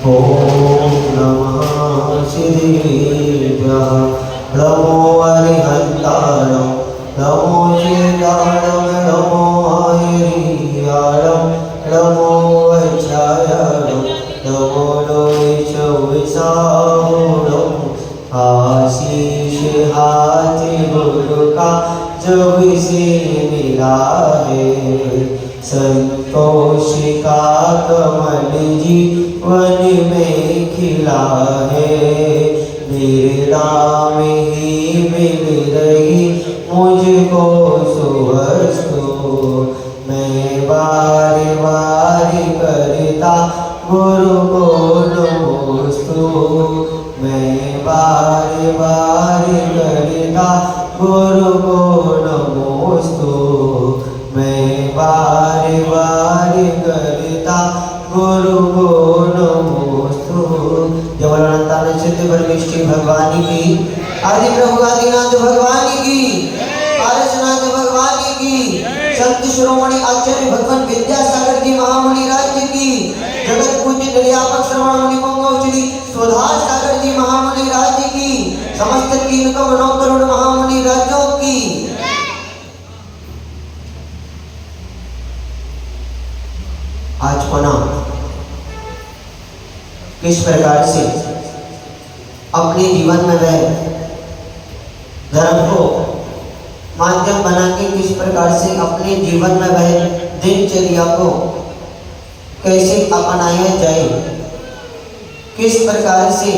ओम नमः श्रीभ्यः नमो अरिहन्तारं नमो श्रीराणं नमो हरियाणं नमो वैचायणं नमो लोहितविशाणं आशीष हाथ गुरु का जब से मिला है संतोष का कमल जीवन में खिला है मेरे नाम ही मिल रही मुझको सुवस्तु मैं बार बार करता गुरु को नमोस्तु मैं बार बार करता गुरु को नमोस्तु मैं बार बार करता गुरु को नमोस्तु। जय बोलो सिद्ध परमेष्टि भगवान की, आदि प्रभु आदिनाथ भगवान की, पारसनाथ भगवान की, संत शिरोमणि आचार्य भगवान विद्यासागर जी महामुनि राज्य की, जगत पूज्य निर्यापक श्रवण मुनि मंगल श्री सुधार सागर जी महामुनि राज्य की, समस्त 3 करोड़ महामुनि राज्यों की। आज पुनः किस प्रकार से अपने जीवन में वह धर्म को माध्यम बना के किस प्रकार से अपने जीवन में वह दिनचर्या को कैसे अपनाया जाए, किस प्रकार से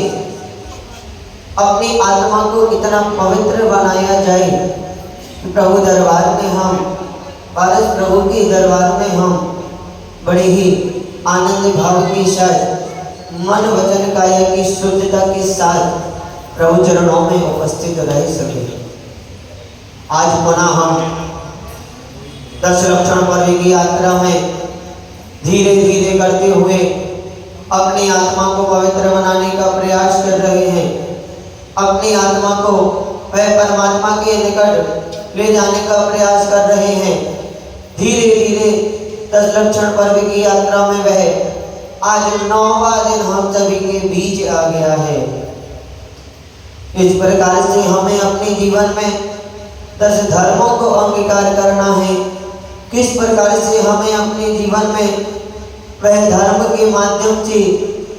अपनी आत्मा को इतना पवित्र बनाया जाए कि प्रभु दरबार में हम, पारस प्रभु के दरबार में हम बड़े ही आनंद भाव के साथ मन वचन काया की शुद्धता के साथ प्रभु चरणों में उपस्थित रह सके। आज पुनः हम 10 लक्षण पर्व की यात्रा में धीरे धीरे करते हुए अपनी आत्मा को पवित्र बनाने का प्रयास कर रहे हैं, अपनी आत्मा को वह परमात्मा के निकट ले जाने का प्रयास कर रहे हैं। धीरे धीरे 10 लक्षण पर्व की यात्रा में वह आज 9वां दिन हम सभी के बीच आ गया है। इस प्रकार से हमें अपने जीवन में 10 धर्मों को अंगीकार करना है, किस प्रकार से हमें अपने जीवन में वह धर्म के माध्यम से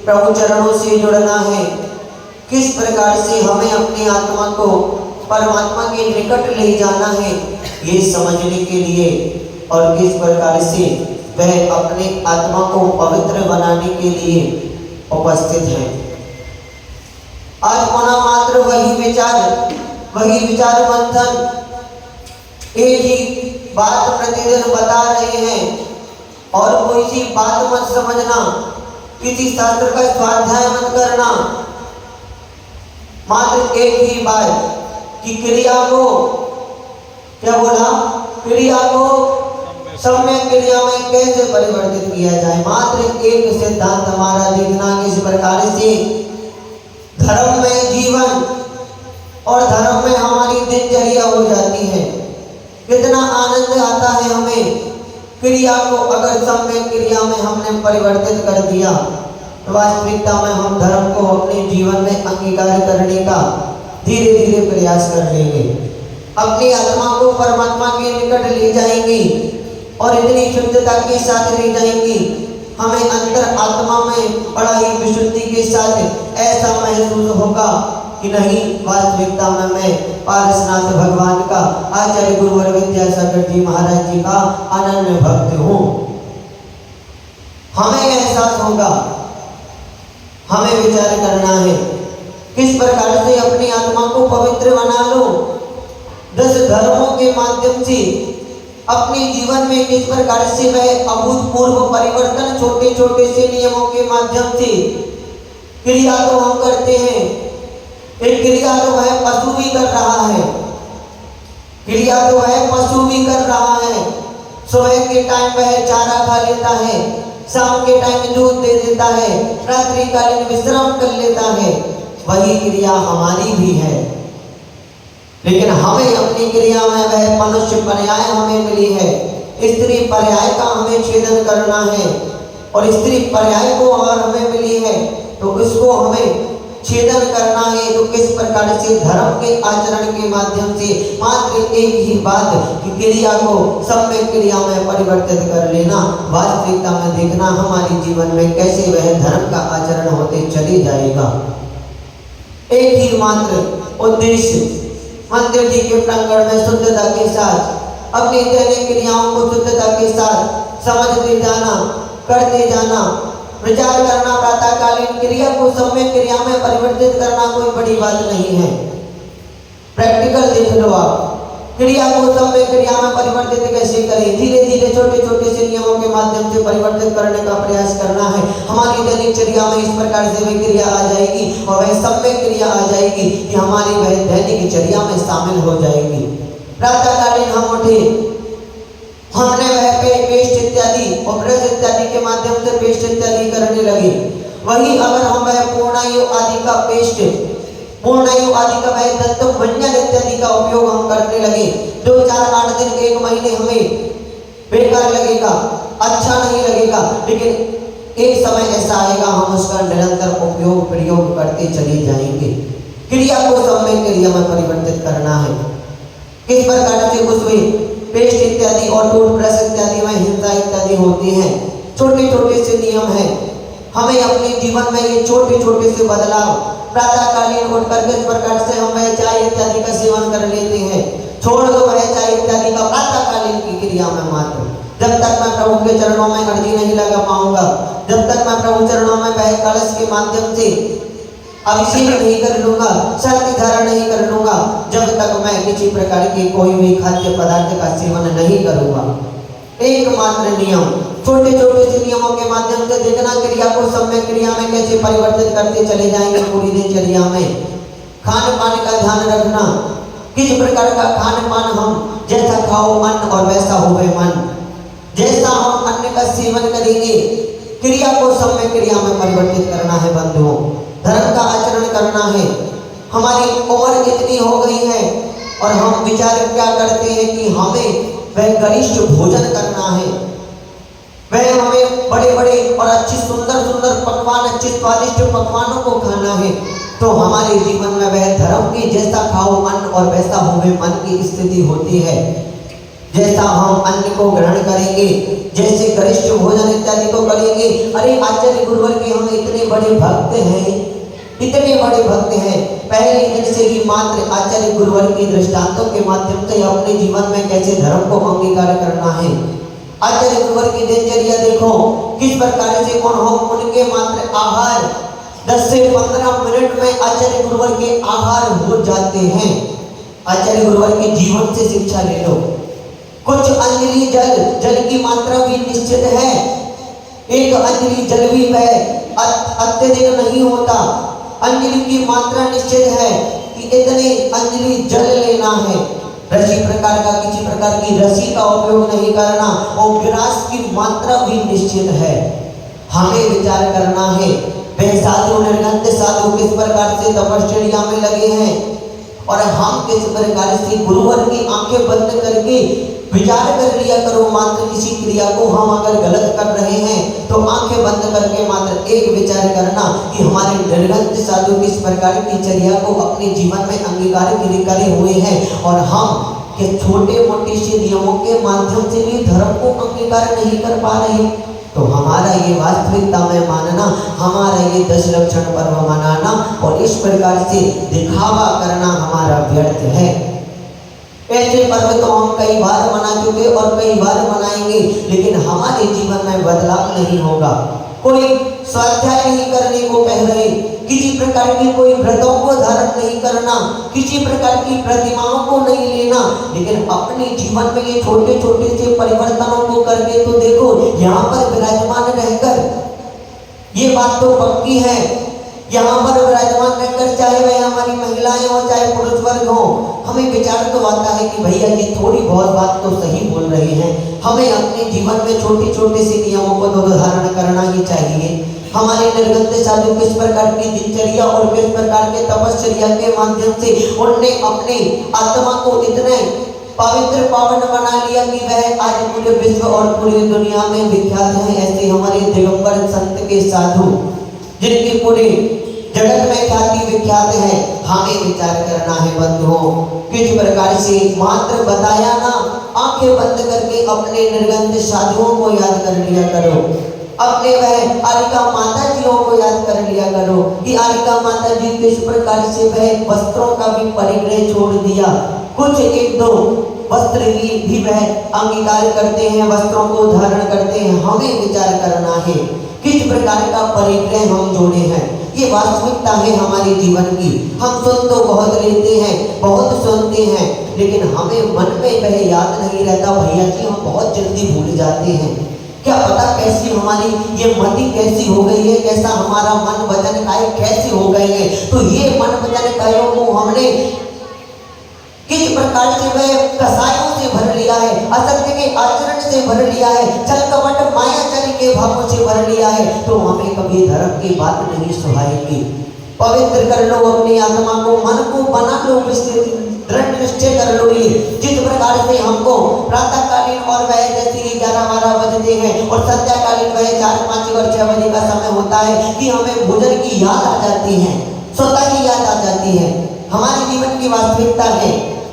प्रभु चरणों से जुड़ना है, किस प्रकार से हमें अपनी आत्मा को परमात्मा के निकट ले जाना है, ये समझने के लिए और किस प्रकार से वह अपने आत्मा को पवित्र बनाने के लिए उपस्थित है। आज पुनः मात्र वही विचार मंथन, एक ही बात प्रतिदिन बता रहे हैं और कोई सी बात मत समझना, किसी शास्त्र का स्वाध्याय मत करना, मात्र एक ही बात कि क्रिया को, क्या बोला, क्रिया को सम्यक क्रिया में कैसे परिवर्तित किया जाए। मात्र एक सिद्धांत हमारा देखना किस प्रकार से धर्म में जीवन और धर्म में हमारी दिनचर्या हो जाती है, कितना आनंद आता है हमें। क्रिया को अगर सम्यक क्रिया में हमने परिवर्तित कर दिया तो वास्तविकता में हम धर्म को अपने जीवन में अंगीकार करने का धीरे धीरे प्रयास कर लेंगे, अपनी आत्मा को परमात्मा के निकट ले जाएंगे और इतनी शुद्धता के साथ ले जाएंगी, हमें अंतर आत्मा में बड़ा ही विशुद्धि के साथ ऐसा महसूस होगा कि नहीं, वास्तविकता में मैं पारसनाथ भगवान का, आचार्य गुरुवर विद्यासागर जी महाराज जी का अनन्य भक्त हूँ। हमें एहसास होगा, हमें विचार करना है किस प्रकार से अपनी आत्मा को पवित्र बना लो। 10 धर्मों के माध्यम से अपने जीवन में किस प्रकार से वह अभूतपूर्व परिवर्तन छोटे छोटे से नियमों के माध्यम से क्रिया तो हम करते हैं, एक क्रिया तो वह पशु भी कर रहा है, क्रिया तो वह पशु भी कर रहा है। सुबह के टाइम वह चारा खा लेता है, शाम के टाइम दूध दे देता है, रात्रिकालीन विश्राम कर लेता है। वही क्रिया हमारी भी है, लेकिन हमें अपनी क्रिया में वह मनुष्य पर्याय हमें मिली है, स्त्री पर्याय का हमें छेदन करना है और स्त्री पर्याय को और हमें मिली है भोजन करना है तो किस प्रकार से धर्म के आचरण के माध्यम से मात्र एक ही बात कि क्रिया को सम्यक क्रिया में परिवर्तित कर लेना, वास्तविकता में देखना हमारे जीवन में कैसे वह धर्म का आचरण होते चले जाएगा। एक ही मात्र उद्देश्य मंदिर जी के प्रांगण में शुद्धता के साथ अपनी दैनिक क्रियाओं को शुद्धता के साथ समझते जाना, करते जाना, विचार करना, प्रातःकालीन क्रिया को सम्यक क्रिया में परिवर्तित करना कोई बड़ी बात नहीं है। प्रैक्टिकल देख लो आप, क्रिया को सम्यक क्रिया में परिवर्तित कैसे करें। धीरे धीरे छोटे छोटे से नियमों के माध्यम से परिवर्तित करने का प्रयास करना है। हमारी दैनिक क्रिया में इस प्रकार से वह क्रिया आ जाएगी और वह सम्यक क्रिया आ जाएगी कि हमारी वह दैनिक चर्या में शामिल हो जाएगी। प्रातःकालीन हम उठे, हमने वह पेस्ट इत्यादि और ब्रश इत्यादि के माध्यम से पेस्ट इत्यादि करने लगे। वही अगर हम वह पूर्णायु आदि का पेस्ट, पूर्णायु आदि का वह दंत मंजन इत्यादि का उपयोग हम करने लगे, 2, 4, 8 दिन, 1 महीने हमें बेकार लगेगा, अच्छा नहीं लगेगा, लेकिन एक समय ऐसा आएगा हम उसका निरंतर उपयोग प्रयोग करते चले जाएंगे। क्रिया को सम्यक क्रिया में परिवर्तित करना है। किस प्रकार से उसमें पेस्ट इत्यादि और टूथब्रश इत्यादि में हिंसा इत्यादि होती हैं, छोटे छोटे से नियम हैं। हमें अपने जीवन में ये छोटे छोटे से बदलाव, प्रातःकालीन उठकर किस प्रकार से हम वह चाय इत्यादि का सेवन कर लेते हैं, छोड़ दो वह चाय इत्यादि का प्रातःकालीन की क्रिया में मात्र। जब तक मैं प्रभु के चरणों में अर्जी नहीं लगा पाऊंगा, जब तक मैं प्रभु चरणों में वह कलश के माध्यम से अभिषेक नहीं कर लूंगा, शक्ति धारण नहीं कर लूंगा, जब तक मैं किसी प्रकार के कोई भी खाद्य पदार्थ का सेवन नहीं करूंगा। एकमात्र नियम, छोटे छोटे से नियमों के माध्यम से देखना क्रिया को सम्यक क्रिया में कैसे परिवर्तित करते चले जाएंगे। पूरी दिनचर्या में खान पान का ध्यान रखना, किस प्रकार का खान पान, हम जैसा खाओ अन्न और वैसा होवे मन, जैसा हम अन्न का सेवन करेंगे क्रिया को सम्यक क्रिया में परिवर्तित करना है। बंधुओं, धर्म का आचरण करना है। हमारी उम्र इतनी हो गई है और हम विचार क्या करते हैं कि हमें वह गरिष्ठ भोजन करना है, वह हमें बड़े बड़े और अच्छे सुंदर सुंदर पकवान, अच्छे स्वादिष्ट पकवानों को खाना है। तो हमारे जीवन में वह धर्म की जैसा खाओ अन्न और वैसा होवे मन की स्थिति होती है। जैसा हम अन्न को ग्रहण करेंगे, जैसे गरिष्ठ भोजन इत्यादि को करेंगे। अरे आचार्य गुरुवर के हम इतने बड़े भक्त हैं, इतने बड़े भक्त हैं, पहले दिन से ही मात्र आचार्य गुरुवर के दृष्टांतों के माध्यम से अपने जीवन में कैसे धर्म को अंगीकार करना है। आचार्य गुरुवर की दिनचर्या देखो किस प्रकार से उनके मात्र आहार 10 से 15 मिनट में आचार्य गुरुवर के आहार हो जाते हैं। आचार्य गुरुवर के जीवन से शिक्षा ले लो। कुछ अंजलि जल की मात्रा भी निश्चित है, एक अंजलि जल भी वह अत्यधिक नहीं होता। अंजलि की मात्रा निश्चित है कि इतने अंजलि जल लेना है। रसी प्रकार का, किसी प्रकार की रसी का उपयोग नहीं करना और गिलास की मात्रा भी निश्चित है। हमें विचार करना है वह साधु, निर्गंत साधु किस प्रकार से तपश्चर्या में लगे हैं और हम किस प्रकार से गुरुवर की आंखें बंद करके विचार कर लिया करो। मात्र किसी क्रिया को हम अगर गलत कर रहे हैं तो आंखें बंद करके मात्र एक विचार करना कि हमारे निर्गंत साधु किस प्रकार की चर्या को अपने जीवन में अंगीकार करे हुए हैं और हम के छोटे मोटे से नियमों के माध्यम से भी धर्म को अंगीकार नहीं कर पा रहे। तो हमारा ये वास्तविकता में मानना, हमारा ये 10 लक्षण पर्व मनाना और इस प्रकार से दिखावा करना हमारा व्यर्थ है। ऐसे पर्व तो हम कई बार मना चुके और कई बार मनाएंगे, लेकिन हमारे जीवन में बदलाव नहीं होगा। कोई स्वाध्याय नहीं करने को कह रहे, किसी प्रकार की कोई व्रतों को धारण नहीं करना, किसी प्रकार की प्रतिमाओं को नहीं लेना, लेकिन अपने जीवन में ये छोटे छोटे से परिवर्तनों को करके तो देखो। यहाँ पर विराजमान रहकर, ये बात तो पक्की है, यहाँ पर विराजमान रहकर चाहे वह हमारी महिलाएं हो चाहे पुरुष वर्ग हो, हमें विचार तो आता है कि भैया जी थोड़ी बहुत बात तो सही बोल रहे हैं। हमें अपने जीवन में छोटे छोटे से नियमों को तो धारण करना ही चाहिए। हमारे निर्गंत साधु किस प्रकार की दिनचर्या और किस प्रकार के तपश्चर्या के माध्यम से उनने अपने आत्मा को इतने पवित्र पावन बना लिया कि वह आज पूरे विश्व और पूरी दुनिया में विख्यात हैं। ऐसे हमारे दिगंबर संत के साधु जिनके पूरे जगत में ख्याति विख्यात है, हमें विचार करना है बंधुओं। किस प्रकार से मात्र बताया ना, आंखें बंद करके अपने निर्गंध साधुओं को याद कर लिया करो, अपने वह आलिका माता जियों को याद कर लिया करो कि आलिका माता जी किस प्रकार से वह वस्त्रों का भी परिग्रह छोड़ दिया, कुछ एक दो वस्त्र भी वह अंगीकार करते हैं, वस्त्रों को धारण करते हैं। हमें विचार करना है किस प्रकार का परिग्रह हम जोड़े हैं। ये वास्तविकता है हमारे जीवन की। हम सुन तो बहुत लेते हैं, बहुत सुनते हैं, लेकिन हमें मन में वह याद नहीं रहता भैया जी, हम बहुत जल्दी भूल जाते हैं। क्या पता कैसी हमारी ये मति कैसी हो गई है, कैसा हमारा मन वचन काय कैसे हो गए हैं। तो ये मन वचन कायों को हमने किस प्रकार से वह कसायों से भर लिया है, असत्य के आचरण से भर लिया है, छल कपट मायाचरी के भावों से भर लिया है, तो हमें कभी धर्म की बात नहीं सुहाएगी। पवित्र कर लो अपनी आत्मा को, मन को बना लो, दृढ़ निश्चय कर लो। ये जिस प्रकार से हमको प्रातःकालीन और वह जैसे 11-12 बजते हैं और संध्याकालीन वह 4-5 और 6 बजे का समय होता है कि हमें भोजन की याद आ जाती है, स्वतः की याद आ जाती है। हमारे जीवन की वास्तविकता है,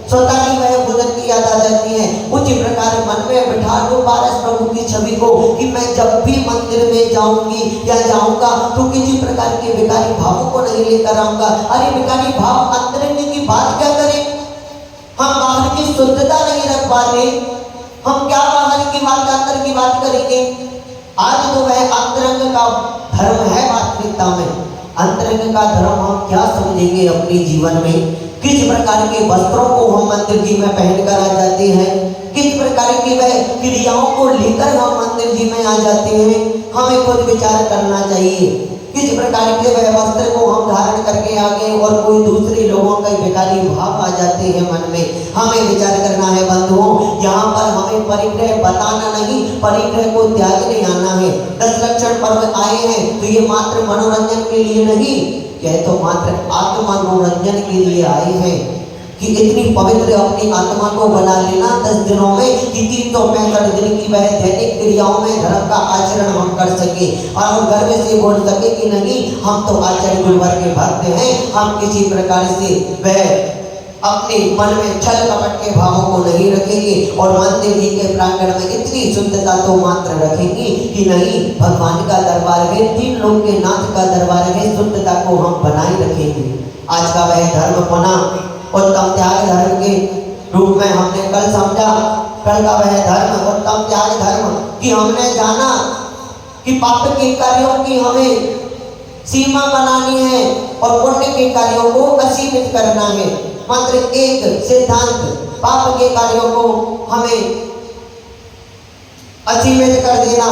स्वतः ही वह भोजन की याद आ जाती है। उसी प्रकार मन में बिठा लो पारस प्रभु की छवि को कि मैं जब भी मंदिर में जाऊंगी या जाऊंगा तो किसी प्रकार के विकारी भावों को नहीं लेकर आऊंगा। अरे विकारी भाव अंतरंग की बात क्या करें, हम बाहर की शुद्धता नहीं रख पाते, हम क्या बाहर की बात अंदर की बात करेंगे। आज तो वह अंतरंग का धर्म है वास्तविकता में, अंतरंग का धर्म हम क्या समझेंगे अपने जीवन में। किस प्रकार के वस्त्रों को हम मंदिर जी में पहनकर आ जाते हैं, किस प्रकार की वह क्रियाओं को लेकर हम मंदिर जी में आ जाते हैं, हमें खुद विचार करना चाहिए। किस प्रकार के वह वस्त्र को हम धारण करके आ गए और कोई दूसरे लोगों का विकारी भाव आ जाते हैं मन में, हमें विचार करना है बंधुओं। यहाँ पर हमें परिग्रह बताना नहीं, परिग्रह को त्यागने आना है। 10 लक्षण पर्व आए हैं तो ये मात्र मनोरंजन के लिए नहीं, यह तो मात्र आत्मा मनोरंजन के लिए आए हैं कि इतनी पवित्र अपनी आत्मा को बना लेना 10 दिनों में कि 365 दिन की वह दैनिक क्रियाओं में धर्म का आचरण हम कर सके और गर्व से बोल सके कि नहीं हम तो आचार्य गुरुवर के भक्त हैं। हम किसी प्रकार से वह अपने मन में छल कपट के भावों को नहीं रखेंगे और मंदिर जी के प्रांगण में इतनी शुद्धता तो मात्र रखेंगे कि नहीं भगवान का दरबार है, 3 लोग के नाथ का दरबार है, शुद्धता को हम बनाए रखेंगे। आज का वह धर्म बना उत्तम त्याग धर्म के रूप में हमने कल समझा। कल का वह धर्म उत्तम त्याग धर्म कि हमने जाना कि पाप के कार्यों की हमें सीमा बनानी है और पुण्य के कार्यों को असीमित करना है। मात्र एक सिद्धांत, पाप के कार्यों को हमें असीमित कर देना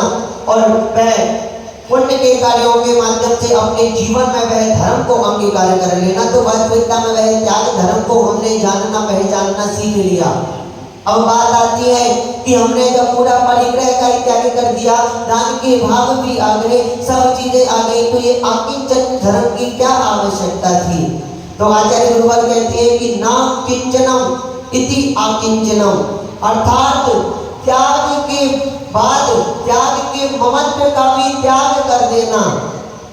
और वह पुण्य के कार्यों के माध्यम से अपने जीवन में वह धर्म को अंगीकार कर लेना। तो वास्तविकता में वह त्याग धर्म को हमने जानना पहचानना सीख लिया। अब बात आती है कि हमने जब पूरा परिग्रह का त्याग कर दिया, दान के भाव भी आ गए, सब चीजें आ गई, तो ये आकिंचन धर्म की क्या आवश्यकता थी। तो आचार्य गुरुवर कहते हैं कि ना किंचनम इति आकिंचनम, अर्थात त्याग के बाद त्याग के ममत्व का भी त्याग कर देना।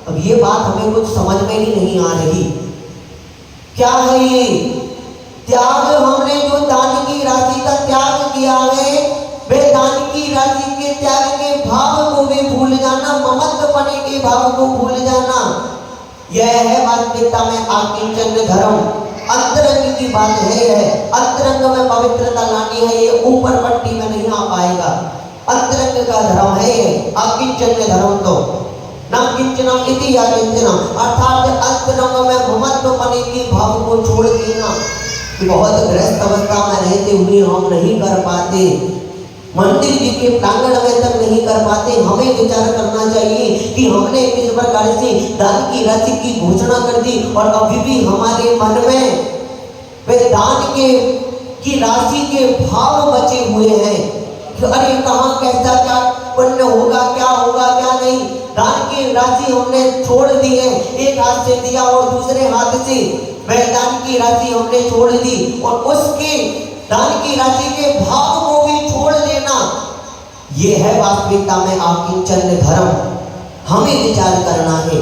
अब ये बात हमें कुछ समझ में ही नहीं आ रही, क्या है ये त्याग। हमने जो दान की राशि का त्याग किया है, वे दान की राशि के त्याग के भाव को भी भूल जाना, ममत्व पने के भाव को भूल जाना, यह है वास्तविकता में आकिंचन धर्म। अंतरंग की बात है, अंतरंग में पवित्रता लानी है, ये ऊपर पट्टी में नहीं आ पाएगा। अंतरंग का धर्म है ये आकिंचन धर्म। तो ना किंचनम इति आकिंचनम, अर्थात अंतरंग में ममत्व पने के भाव को छोड़ देना। बहुत ग्रस्त अवस्था में रहते हुए हम नहीं कर पाते, मंदिर जी के प्रांगण में तक नहीं कर पाते। हमें विचार करना चाहिए कि हमने किस प्रकार से दान की राशि की घोषणा कर दी और अभी भी हमारे मन में वे दान की राशि के भाव बचे हुए हैं कि अरे कहाँ कैसा क्या पुण्य होगा, क्या होगा क्या नहीं। दान की राशि हमने छोड़ दी है, एक हाथ से दिया और दूसरे हाथ से वह दान की राशि हमने छोड़ दी और उसके दान की राशि के भाव को भी छोड़ देना, ये है वास्तविकता में आकिंचन धर्म। हमें विचार करना है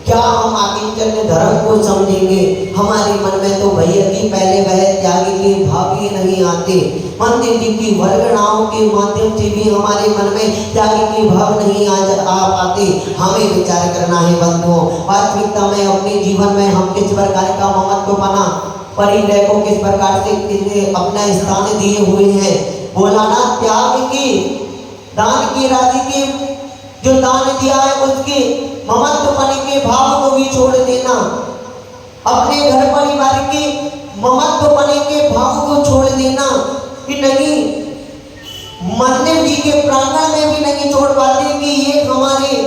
क्या हम आकिंचन धर्म को समझेंगे? हमारे मन में तो भैया की पहले वह त्याग के भाव ही नहीं आते। मंदिर जी की वर्गणाओं के माध्यम से भी हमारे मन में त्याग के भाव नहीं आ पाते। हमें विचार करना है बंधुओं, वास्तविकता में अपने जीवन में हम किस प्रकार का महत्व बना परिलय को किस प्रकार से अपना स्थान दिए हुए हैं। बोला ना, त्याग की दान की राशि के जो दान दिया है उसके महत्व पने के भाव को भी छोड़ देना, अपने घर परिवार के महत्व पने के भाव को छोड़ देना कि नहीं, मंदिर जी के प्रांगण में भी नहीं छोड़ पाते कि ये हमारे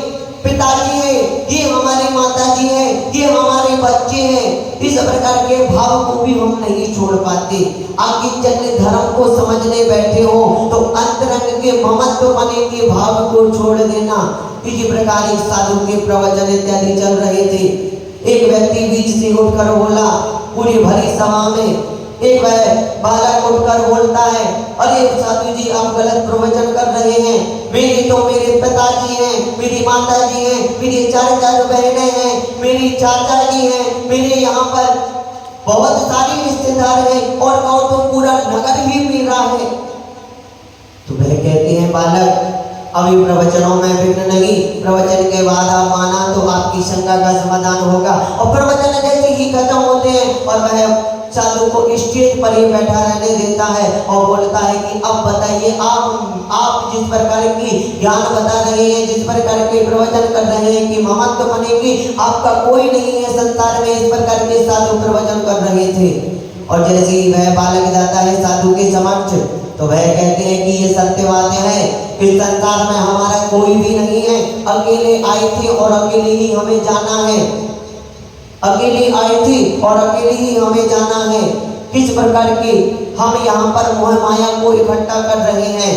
पिताजी है, ये हमारी माताजी है, ये हमारे बच्चे हैं। इस प्रकार के भाव को भी हम नहीं छोड़ पाते। आकिंचन धर्म को समझने बैठे हो तो अंतरंग के महत्व पने के भाव को छोड़ देना। इसी प्रकार इस साधु के प्रवचन इत्यादि चल रहे थे। एक व्यक्ति बीच से उठकर बोला, पूरी भरी सभा में एक बालक उठकर बोलता है, अरे साधु जी आप गलत प्रवचन कर रहे हैं, मेरे तो मेरे पिताजी हैं, मेरी माताजी हैं, मेरी चार बहनें हैं, मेरी चाचा जी हैं, मेरे यहाँ पर बहुत सारी रिश्तेदार हैं और कहो तो पूरा नगर ही मेरा है। तो वह कहते हैं, बालक अभी प्रवचनों में विघ्न नहीं, प्रवचन के बाद आप आना तो आपकी शंका का समाधान होगा। और प्रवचन जैसे ही खत्म होते हैं और वह साधु को स्टेज पर ही बैठा रहने देता है और बोलता है कि अब बताइए, आप जिस प्रकार की ज्ञान बता रहे हैं, जिस प्रकार के प्रवचन कर रहे हैं कि महत्व बनेगी, आपका कोई नहीं है संसार में। इस प्रकार के साधु प्रवचन कर रहे थे। और जैसे ही वह बालक जाता है साधु के समक्ष तो वह कहते हैं कि ये सत्य बातें हैं, इस संसार में हमारा कोई भी नहीं है, अकेले आए थे और अकेले ही हमें जाना है, अकेले आए थे और अकेले ही हमें जाना है। किस प्रकार के हम यहाँ पर मोह माया को इकट्ठा कर रहे हैं,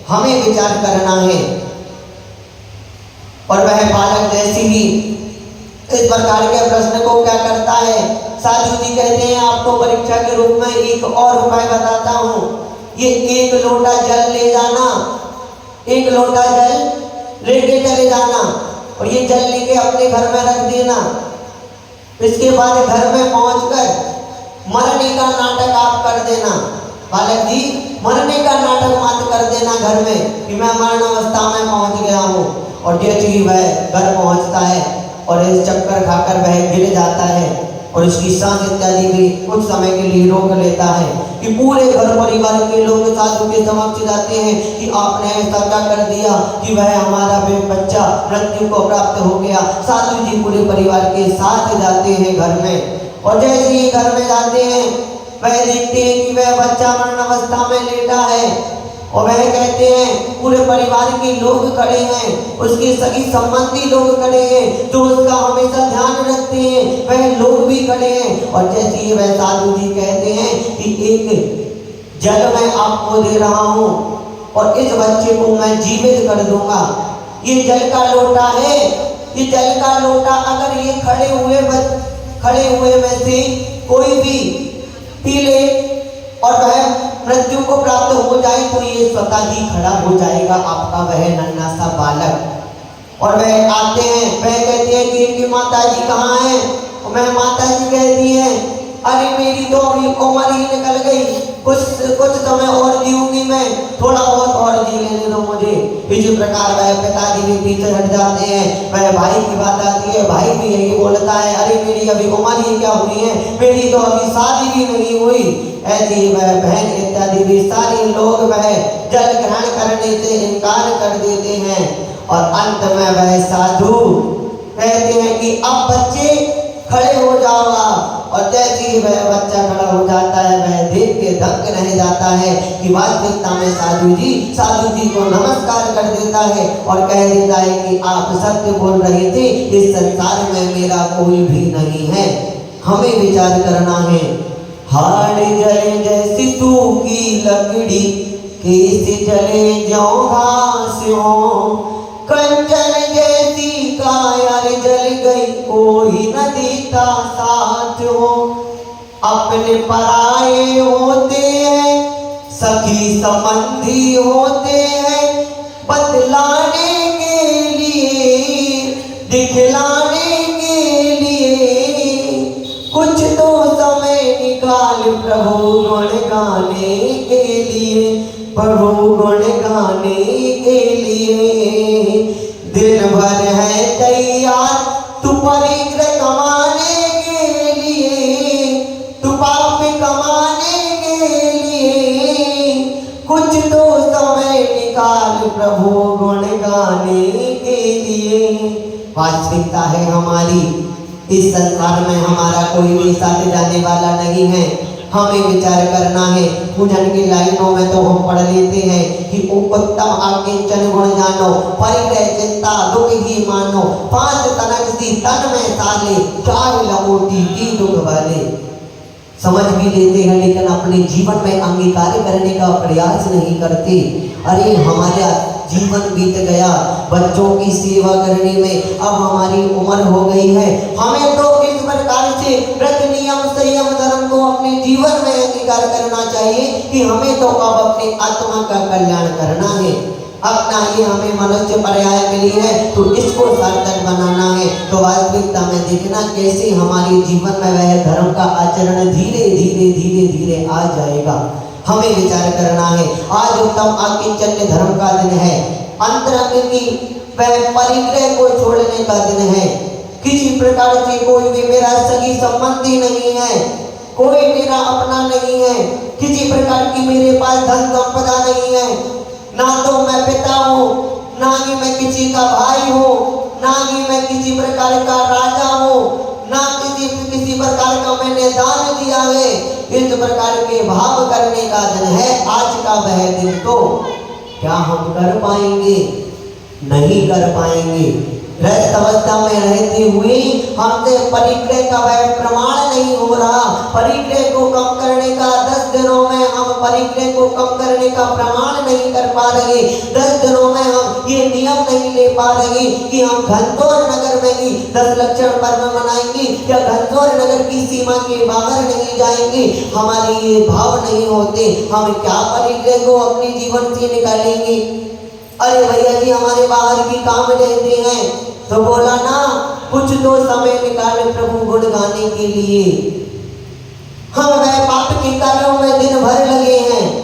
हमें विचार करना है। और वह बालक जैसे ही इस प्रकार के प्रश्न को क्या करता है, साधु जी कहते हैं आपको परीक्षा के रूप में एक और उपाय बताता हूँ, ये एक लोटा जल ले जाना, एक लोटा जल लेके चले जाना और ये जल लेके अपने घर में रख देना। इसके बाद घर में पहुंचकर मरने का नाटक आप कर देना। बालक जी मरने का नाटक मत कर देना घर में कि मैं मरण अवस्था में पहुंच गया हूँ। और जैसे ही वह घर पहुंचता है और इस चक्कर खाकर वह गिर जाता है और उसकी सांस इत्यादि भी कुछ समय के लिए रोक लेता है कि पूरे घर परिवार के लोग साधु के समक्ष जाते हैं कि आपने ऐसा क्या कर दिया कि वह हमारा बच्चा मृत्यु को प्राप्त हो गया। साधु जी पूरे परिवार के साथ जाते हैं घर में और जैसे ही घर में जाते हैं वह देखते हैं कि वह बच्चा मरण अवस्था में लेटा है और वह कहते हैं, पूरे परिवार के लोग खड़े हैं, उसके सभी संबंधी लोग खड़े हैं जो उसका हमेशा ध्यान रखते हैं, वह लोग भी खड़े हैं। और जैसे ही वह साधु जी कहते हैं कि एक जल मैं आपको दे रहा हूँ और इस बच्चे को मैं जीवित कर दूंगा। ये जल का लोटा है, ये जल का लोटा अगर ये खड़े हुए में से कोई भी पी ले और वह मृत्यु को प्राप्त हो जाए तो ये स्वतः ही खड़ा हो जाएगा आपका वह नन्हा सा बालक। और वह आते हैं, वह कहते हैं कि इनकी माता जी कहाँ हैं? और वह माता जी कहती है, अरे मेरी तो अभी उम्र ही निकल गई, कुछ समय और जीऊंगी मैं, थोड़ा बहुत और जी लेने दो मुझे। इसी प्रकार वह पिताजी भी पीछे हट जाते हैं। वह भाई की बात आती है, भाई भी यही बोलता है, अरे मेरी अभी उम्र ही क्या हुई है, मेरी तो अभी शादी भी नहीं हुई। ऐसी वह बहन इत्यादि भी सारे लोग वह जल ग्रहण करने से इनकार कर देते हैं। और अंत में वह साधु कहते हैं कि अब बच्चे खड़े हो जाओ। और जैसे ही वह बच्चा खड़ा हो जाता है वह देख के दंग रह जाता है कि वास्तविकता में साधु जी को नमस्कार कर देता है और कह देता है कि आप सत्य बोल रहे थे, इस संसार में मेरा कोई भी नहीं है, हमें विचार करना है। हाड़ जले जैसी सूखी लकड़ी, केस जले ज्यों घास हो, कंचन जैसी कायर जल गई, कोई न देता साथ हो। अपने पराये होते हैं, सखी संबंधी होते हैं, बतलाने के लिए, दिखलाने के तू परिग्रह कमाने के लिए, तू पाप कमाने के लिए कुछ तो समय निकाल प्रभु गुण गाने के लिए। वास्तविकता है हमारी, इस संसार में हमारा कोई भी साथ जाने वाला नहीं है। हमें विचार करना है। पूजन की लाइनों में तो हम पढ़ लेते हैं कि उत्तम आकिंचन गुण जानो, परिग्रह चिंता दुख ही मानो, पांच तनक सी तन में साले, चार लंगोटी की दुख वाले। समझ भी लेते हैं लेकिन अपने जीवन में अंगीकार करने का प्रयास नहीं करते। अरे हमारा जीवन बीत गया बच्चों की सेवा करने में, अब हमारी उम्र हो गई है। हमें तो इस प्रकार से व्रत नियम संयम धर्म को अपने जीवन में अंगीकार करना चाहिए कि हमें तो अब अपने आत्मा का कल्याण करना है। अपना ये हमें मनुष्य पर्याय मिली है तो इसको सार्थक बनाना है। तो वास्तविकता में देखना कैसे हमारे जीवन में वह धर्म का आचरण धीरे धीरे धीरे धीरे आ जाएगा। हमें विचार करना है। आज उत्तम आकिंचन धर्म का दिन है, अंतरंग की वह परिग्रह को छोड़ने का दिन है। किसी प्रकार से कोई भी मेरा सगी संबंधी नहीं है, कोई मेरा अपना नहीं है, किसी प्रकार की मेरे पास धन संपदा नहीं है, ना तो मैं पिता हूँ, ना ही मैं किसी का भाई हूँ, ना ही मैं किसी प्रकार का राजा हूँ, ना किसी प्रकार का मैंने दान दिया है। इस प्रकार के भाव करने का दिन है आज का वह दिन। तो क्या हम कर पाएंगे? नहीं कर पाएंगे। गृहस्थ अवस्था में रहते हुए हमसे परिग्रह का वह प्रमाण नहीं हो रहा। परिग्रह को कम करने का 10 दिनों में हम परिग्रह को कम करने का प्रमाण नहीं कर पा रहे। 10 दिनों में हम ये नियम नहीं ले पा रहे कि हम घनघोर नगर में ही 10 लक्षण पर्व मनाएंगे या घनघोर नगर की सीमा के बाहर नहीं जाएंगे। हमारे ये भाव नहीं होते, हम क्या परिग्रह को अपने जीवन से निकालेंगे? अरे भैया जी हमारे बाहर की काम रहते हैं तो बोला ना कुछ तो समय निकाले प्रभु गुण गाने के लिए। हम वह पाप के कार्यों में दिन भर लगे हैं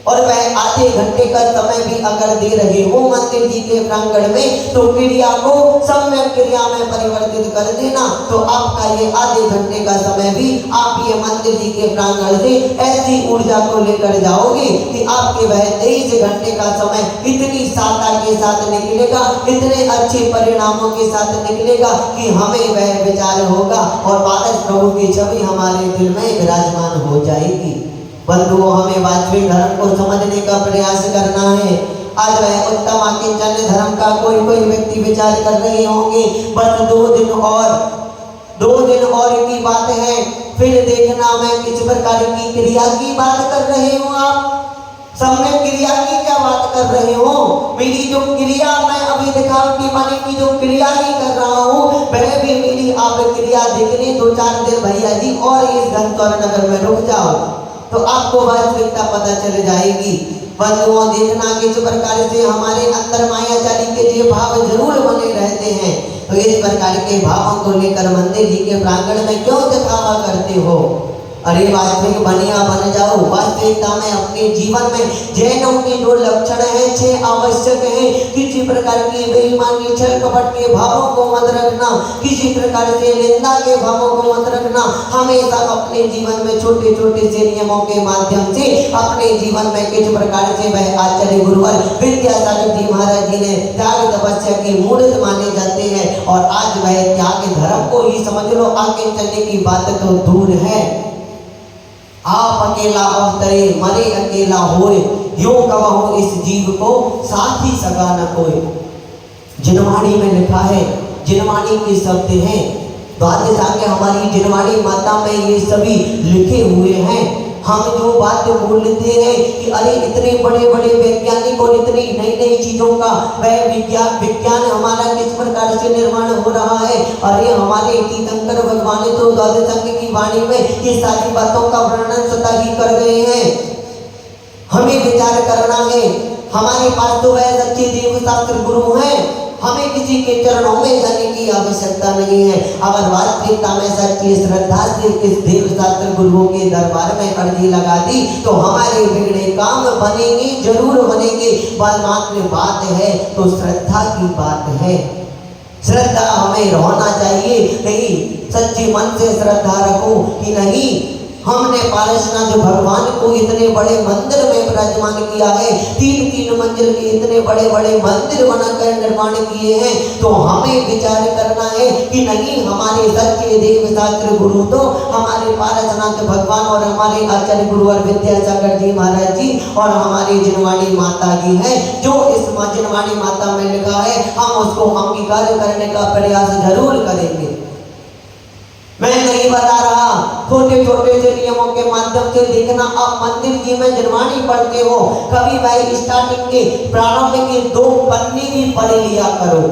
और वह आधे घंटे का समय भी अगर दे रहे हो मंदिर जी के प्रांगण में तो क्रिया को सम्यक क्रिया में परिवर्तित कर देना। तो आपका ये आधे घंटे का समय भी आप ये मंदिर जी के प्रांगण से ऐसी ऊर्जा को लेकर जाओगे कि आपके वह 23 घंटे का समय इतनी साता के साथ निकलेगा, इतने अच्छे परिणामों के साथ निकलेगा कि हमें वह विचार होगा और पारस प्रभु की छवि हमारे दिल में विराजमान हो जाएगी। बंधुओं हमें वास्तविक धर्म को समझने का प्रयास करना है। आज वह उत्तम आकिंचन धर्म का कोई व्यक्ति विचार कर रहे होंगे बस 2 दिन और की बात है, फिर देखना मैं किस प्रकार की क्रिया की बात कर रहे हो। आप सम्यक क्रिया की क्या बात कर रहे हो? मेरी जो क्रिया मैं अभी दिखावटी माने की जो क्रिया ही कर रहा हूँ वह भी मेरी आप क्रिया देखने 2-4 दिन भैया जी और इस घनघोर नगर में रुक जाओ तो आपको वास्तविकता पता चल जाएगी। बंधुओं देखना किस प्रकार से हमारे अंदर मायाचारी के ये भाव जरूर बने रहते हैं। तो इस प्रकार के भावों को लेकर मंदिर जी के प्रांगण में क्यों दिखावा करते हो? अरे वास्तविक बनिया बन जाओ। वास्तविकता में अपने जीवन में जैनों के 2 लक्षण हैं, 6 आवश्यक हैं। किसी प्रकार की बेईमानी छल कपट के भावों को मत रखना, किसी प्रकार से निंदा के भावों को मत रखना। हमेशा अपने जीवन में छोटे छोटे से नियमों के माध्यम से अपने जीवन में किस प्रकार से वह आचार्य गुरुवर विद्यासागर जी महाराज जी ने त्याग तपस्या की मूर्त माने जाते हैं और आज वह त्याग धर्म को ही समझ लो आगे चलने की बात तो दूर है। आप अकेला अवतरे मरे अकेला होए, यो कबहु इस जीव को साथी सगा न कोई। जिनवाणी में लिखा है, जिनवाणी के शब्द हैं, द्वादश आज्ञा हमारी जिनवाणी माता में ये सभी लिखे हुए हैं। हम जो बात बोलते हैं कि अरे इतने बड़े बड़े वैज्ञानिक और इतनी नई नई चीजों का वह विज्ञान हमारा किस प्रकार से निर्माण हो रहा है। अरे हमारे तीर्थंकर भगवान तो द्वादश आज्ञा की वाणी में ये सारी बातों का वर्णन स्वतः ही कर गए हैं। हमें विचार करना है। हमारे पास तो वह सच्चे देव शास्त्र गुरु हैं, हमें किसी के चरणों में जाने की आवश्यकता नहीं है। अगर वास्तविकता में सच्ची श्रद्धा से इस देव शास्त्र गुरुओं के दरबार में अर्जी लगा दी तो हमारे बिगड़े काम बनेंगे, जरूर बनेंगे। बस मात्र बात है तो श्रद्धा की बात है। श्रद्धा हमें होना चाहिए। नहीं, सच्ची मन से श्रद्धा रखो कि नहीं, हमने पारसनाथ भगवान को इतने बड़े मंदिर में विराजमान किया है, 3-3 मंजिल के इतने बड़े बड़े मंदिर बनाकर निर्माण किए हैं। तो हमें विचार करना है कि नहीं, हमारे सच्चे देव शास्त्र गुरु तो हमारे पारसनाथ भगवान और हमारे आचार्य गुरुवर विद्यासागर जी महाराज जी और हमारी जिनवाणी माता जी है। जो इस जिनवाणी माता में लिखा है हम उसको अंगीकार करने का प्रयास जरूर करेंगे। मैं नहीं बता रहा, छोटे छोटे से नियमों के माध्यम से देखना। आप मंदिर जी में जिनवाणी पढ़ते हो, कभी भाई स्टार्टिंग के प्रारंभ के 2 पन्ने भी पढ़ लिया करो,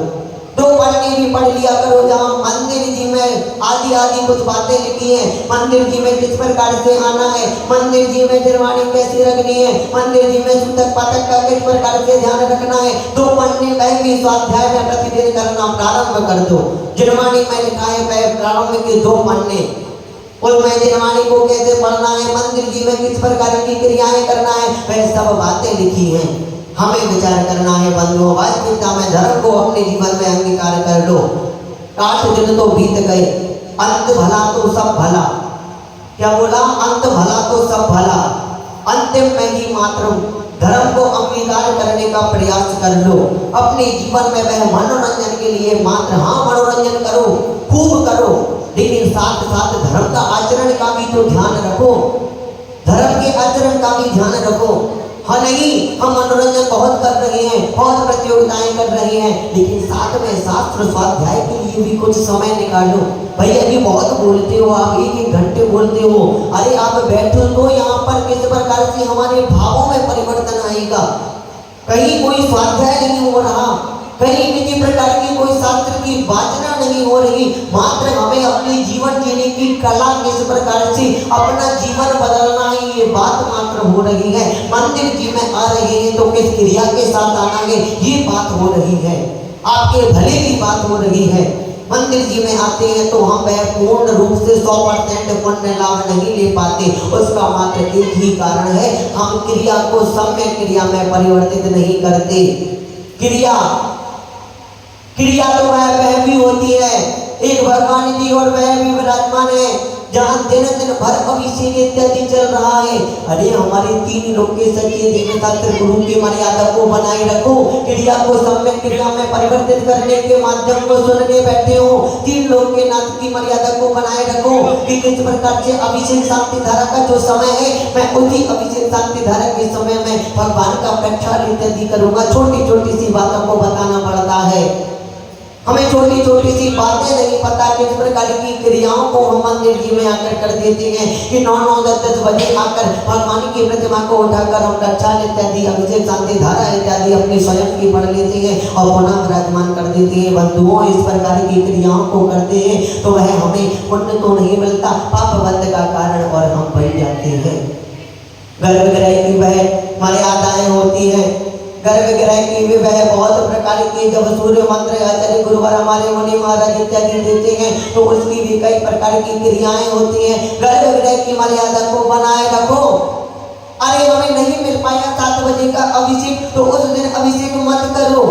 2 पन्ने भी पढ़ लिया करो, जहाँ मंदिर जी में आदि आदि कुछ बातें लिखी हैं। मंदिर जी में किस प्रकार से आना है, मंदिर जी में जिनवाणी कैसी रखनी है, मंदिर जी में सूतक पाठक का किस प्रकार से ध्यान रखना है। 2 पन्ने कहीं भी स्वाध्याय में प्रतिदिन करना प्रारंभ कर दो। जिनवाणी में लिखा है प्रारंभ के 2 पन्ने, उसमें जिनवाणी को कैसे पढ़ना है, मंदिर जी में किस प्रकार की क्रियाएं करना है, वह सब बातें लिखी हैं। हमें विचार करना है बंधुओं, वास्तविकता में धर्म को अपने जीवन में अंगीकार कर लो। 8 दिन तो बीत गए, अंत भला तो सब भला। क्या बोला? अंत भला तो सब भला। अंतिम में ही मात्र धर्म को अंगीकार करने का प्रयास कर लो। अपने जीवन में वह मनोरंजन के लिए मात्र, हाँ मनोरंजन करो, खूब करो, लेकिन साथ साथ धर्म का आचरण का भी तो ध्यान रखो, धर्म के आचरण का भी ध्यान रखो। हाँ नहीं, हम मनोरंजन बहुत कर रहे हैं, बहुत प्रतियोगिताएं कर रहे हैं, लेकिन साथ में शास्त्र स्वाध्याय के लिए भी कुछ समय निकालो। भैया जी बहुत बोलते हो आप, 1-1 घंटे बोलते हो, अरे आप बैठो तो यहाँ पर किस प्रकार से हमारे भावों में परिवर्तन आएगा। कहीं कोई स्वाध्याय नहीं हो रहा, कहीं किसी प्रकार की कोई शास्त्र की वाचना नहीं हो रही, मात्र हमें अपने जीवन जीने की कला किस प्रकार से अपना जीवन बदलना है, ये बात मात्र हो रही है। मंदिर जी में आ रहे हैं तो किस क्रिया के साथ आना है, ये बात हो रही है, आपके भले की बात हो रही है। मंदिर जी में आते हैं तो हम वह पूर्ण रूप से 100% पुण्य लाभ नहीं ले पाते। उसका मात्र एक ही कारण है, हम क्रिया को सम्यक क्रिया में परिवर्तित नहीं करते। क्रिया तो वह भी होती है, एक भगवान जी और वह भी विराजमान है, जहाँ दिन दिन भर अभिषेक इत्यादि चल रहा है। अरे हमारे 3 लोग के सच्चे देव शास्त्र गुरु की मर्यादा को बनाए रखो। क्रिया को सम्यक क्रिया में परिवर्तित करने के माध्यम को सुनने बैठे हो, 3 लोग के नाथ की मर्यादा को बनाए रखो कि किस प्रकार से अभिषेक शांति धारा का जो समय है, मैं उसी अभिषेक शांति धारा के समय में भगवान का प्रक्षाल इत्यादि करूंगा। छोटी छोटी सी बातों को बताना पड़ता है, हमें छोटी छोटी सी बातें नहीं पता, किस प्रकार की क्रियाओं को हम मंदिर जी में आकर कर देते हैं कि 9-9, 10-10 बजे आकर भगवान की प्रतिमा को उठाकर हम प्रक्षाल इत्यादि अभिषेक शांति धारा इत्यादि अपने स्वयं की पढ़ लेते हैं और पुनः विराजमान कर देते हैं। बंधुओं, इस प्रकार की क्रियाओं को करते हैं तो वह हमें पुण्य तो नहीं मिलता, पाप बंध का कारण और हम बन जाते हैं। गर्भगृह की वह मर्यादाएं होती है, गर्भगृह की भी वह बहुत प्रकार की, जब सूर्य मंत्र आचार्य गुरुवर हमारे मुनि महाराज इत्यादि देते हैं तो उसकी भी कई प्रकार की क्रियाएं होती हैं। गर्भगृह की मर्यादा को बनाए रखो। अरे हमें नहीं मिल पाया 7 बजे का अभिषेक, तो उस दिन अभिषेक मत करो,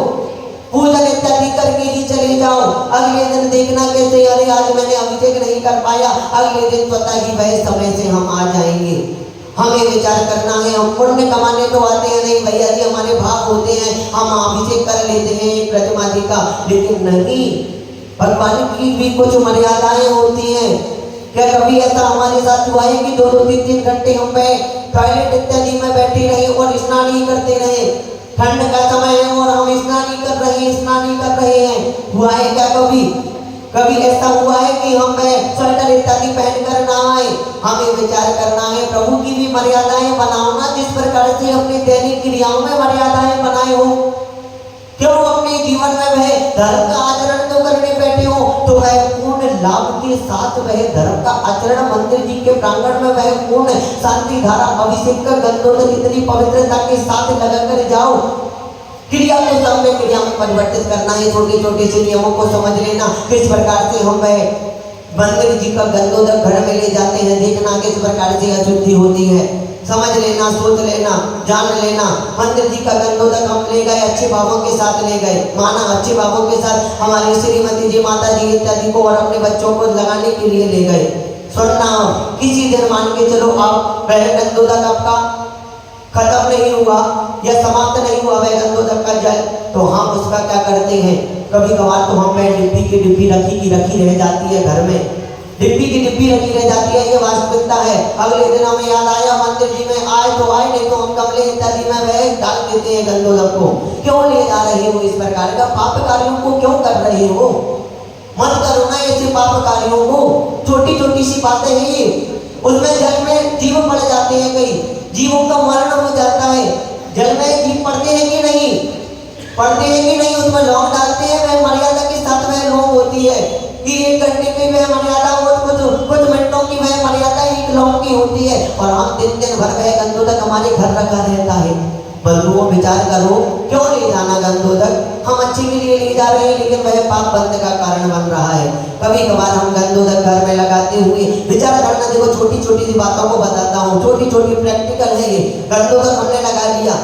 पूजन इत्यादि करके ही चले जाओ। अगले दिन देखना कैसे, अरे आज मैंने अभिषेक नहीं कर पाया, अगले दिन पता ही वह समय से हम आ जाएंगे। हमें विचार करना है, हम पुण्य कमाने तो आते हैं नहीं भैया जी, हमारे भाव होते हैं, हम अभिषेक कर लेते हैं प्रतिमा जी का, लेकिन नहीं, भगवान की भी कुछ मर्यादाएं होती हैं। क्या कभी ऐसा हमारे साथ हुआ है कि 2-2, 3-3 घंटे हम टॉयलेट इत्यादि में बैठे रहे और स्नान ही करते रहे? ठंड का समय है और हम स्नान ही कर रहे हैं, हुआ है क्या कभी ऐसा हुआ है कि हम स्वेटर इत्यादि पहनकर ना आए? हमें विचार करना है, प्रभु की भी मर्यादाएं बनाओ ना, जिस प्रकार से अपनी दैनिक क्रियाओं में मर्यादाएं बनाए हो। क्यों अपने जीवन में वह धर्म का आचरण तो करने बैठे हो, तो वह पूर्ण लाभ के साथ वह धर्म का आचरण मंदिर जी के प्रांगण में वह पूर्ण शांति धारा अभिषेक का गंधोदक इतनी पवित्रता के साथ लगाकर जाओ। क्रिया को सम्यक क्रिया में परिवर्तित करना है। छोटे छोटे से नियमों को समझ लेना, किस प्रकार से हम वह मंदिर जी का गंधोदक घर में ले जाते हैं, देखना किस प्रकार से अशुद्धि होती है, समझ लेना, सोच लेना, जान लेना। मंदिर जी का गंधोदक हम ले गए, अच्छे भावों के साथ ले गए, माना अच्छे भावों के साथ हमारी श्रीमती जी, माता जी इत्यादि को और अपने बच्चों को लगाने के लिए ले गए। सुनना, किसी दिन मान के चलो आप वह गंधोदक आपका खत्म नहीं हुआ या समाप्त नहीं हुआ वह गंधोदक का जल, तो हम उसका क्या करते हैं, कभी कभार तो हम में डिब्बी की डिब्बी रखी की रखी रह जाती है, घर में डिब्बी की डिब्बी रखी रह जाती है, ये वास्तविकता है। अगले दिन हमें याद आया मंदिर जी में आए तो आए, नहीं तो हम गमले इत्यादि में वह डाल देते हैं गंधोदक को। क्यों ले जा रहे हो इस प्रकार का पाप कार्यों को, क्यों कर रहे हो? मत करो ना ऐसे पाप कार्यों को। छोटी छोटी सी बातें हैं ये, उसमें जल में जीव पड़ जाते हैं, कई जीवों का मरण हो जाता है। जल में जीव पड़ते हैं कि नहीं, पढ़ते हैं कि नहीं, उसमें लौंग डालते हैं, वह मर्यादा के साथ वह लौंग होती है कि 1 घंटे की वह मर्यादा हो, कुछ मिनटों की वह मर्यादा 1 लौंग की होती है, और हम दिन भर वह गंधोदक हमारे घर रखा रहता है। बंधुओं विचार करो, क्यों ले जाना गंधोदक? हम अच्छे के लिए ले जा रहे हैं, लेकिन वह पाप बंध का कारण बन रहा है। कभी कभार हम गंधोदक घर में लगाते हुए विचार करना, देखो छोटी छोटी सी बातों को बताता हूँ, छोटी छोटी प्रैक्टिकल है ये। गंधोदक हमने लगा लिया,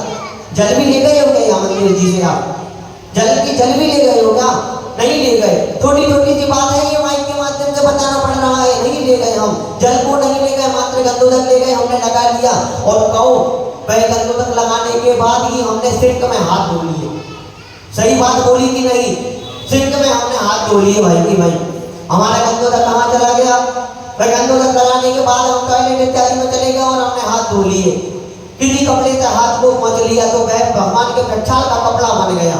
जल भी ले गए हो क्या मंदिर जी से? आप जल भी ले गए हो क्या? नहीं ले गए। छोटी छोटी सी बात है ये, माइक के माध्यम से बताना पड़ रहा है, नहीं ले गए हम, जल को नहीं ले गए, मात्र गंधोदक ले गए, हमने लगा लिया। और कहो वह गंधोदक लगाने के बाद ही हमने सिंक में हाथ धो लिए। सही बात बोली कि नहीं? सिंक में हमने हाथ धो लिए भाई की भाई। हमारा गंधोदक कहाँ चला गया? वह गंधोदक लगाने के बाद हम टॉयलेट इत्यादि में चले गए और हमने हाथ धो लिए। किसी कपड़े से हाथ को पोंछ लिया तो वह भगवान के प्रक्षाल का कपड़ा बन गया।